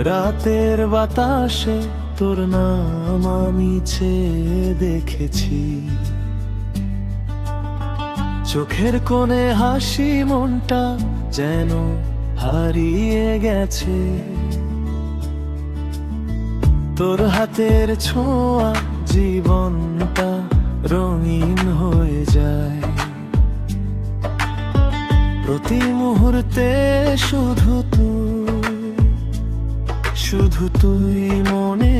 রাতের বাতাসে তোর নাম আমি চেয়ে দেখেছি, চোখের কোণে হাসি, মনটা যেন হারিয়ে গেছে। তোর হাতের ছোঁয়া জীবনটা রঙিন হয়ে যায়। প্রতি মুহূর্তে শুধু তুই মনে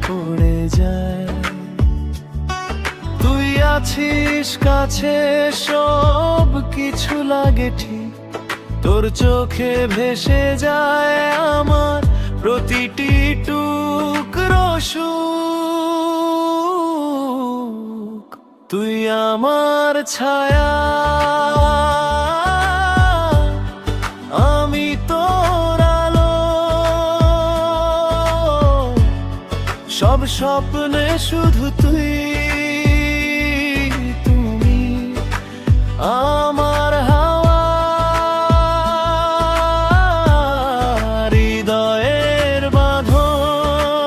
পড়ে যায়। তুই আছিস কাছে, সব কিছু লাগে ঠিক। তোর চোখে ভেসে যায় আমার প্রতিটি টুকরো সুখ। তুই আমার ছায়া, আমি তোর আলো। সব স্বপ্নে শুধু তুমি আমার হাওয়া। হৃদয়ের বাঁধন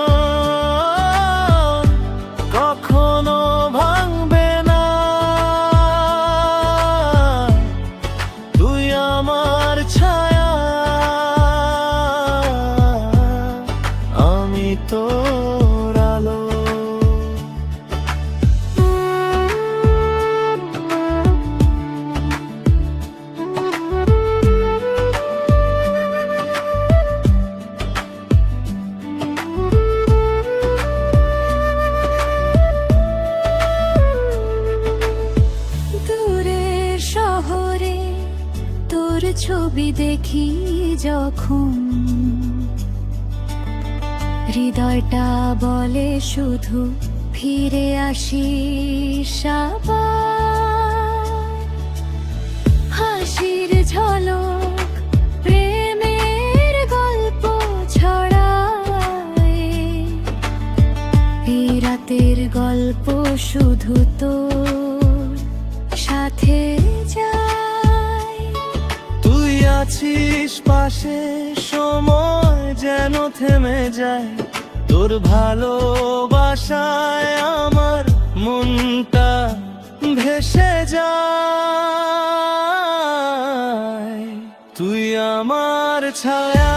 কখনো ভাঙবে না। তুই আমার ছায়া, আমি তোর আলো। দূরের শহরে তোর ছবি দেখি যখন, হৃদয়টা বলে শুধু ফিরে আসিস আবার। হাসির ঝলক, প্রেমের গল্প ছড়ায়। এই রাতের গল্প শুধু তোর সাথে যায়। তুই আছিস পাশে, সময় যেন থেমে যায়। তোর ভালোবাসায় আমার মনটা ভেসে যায়। তুই আমার ছায়া,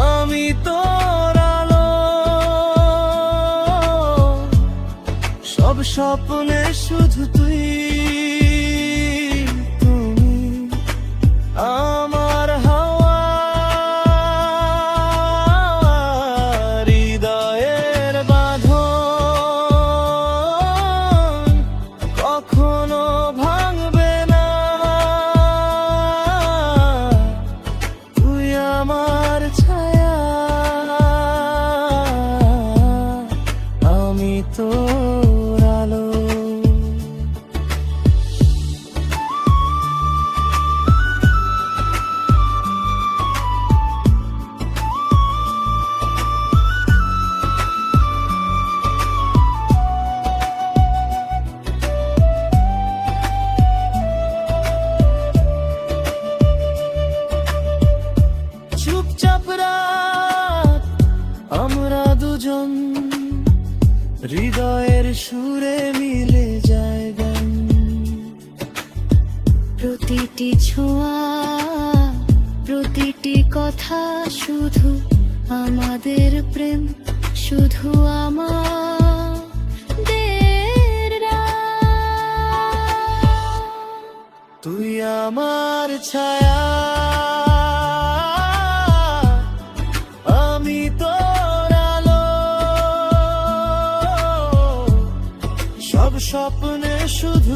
আমি তোর আলো। সব স্বপ্নে শুধু তুমি আমার হাওয়া। হৃদয়ের বাঁধন কখনো ভাঙবে না। তুই আমার ছায়া, আমি তোর আলো। চুপচাপ রাত আমরা দুজন, হৃদয়ের সুরে মিলে যায় গান। প্রতিটি ছোঁয়া, প্রতিটি কথা শুধু আমাদের প্রেম, শুধু আমাদের রাত। তুই আমার ছায়া, আমি তোর আলো। সব স্বপ্নে শুধু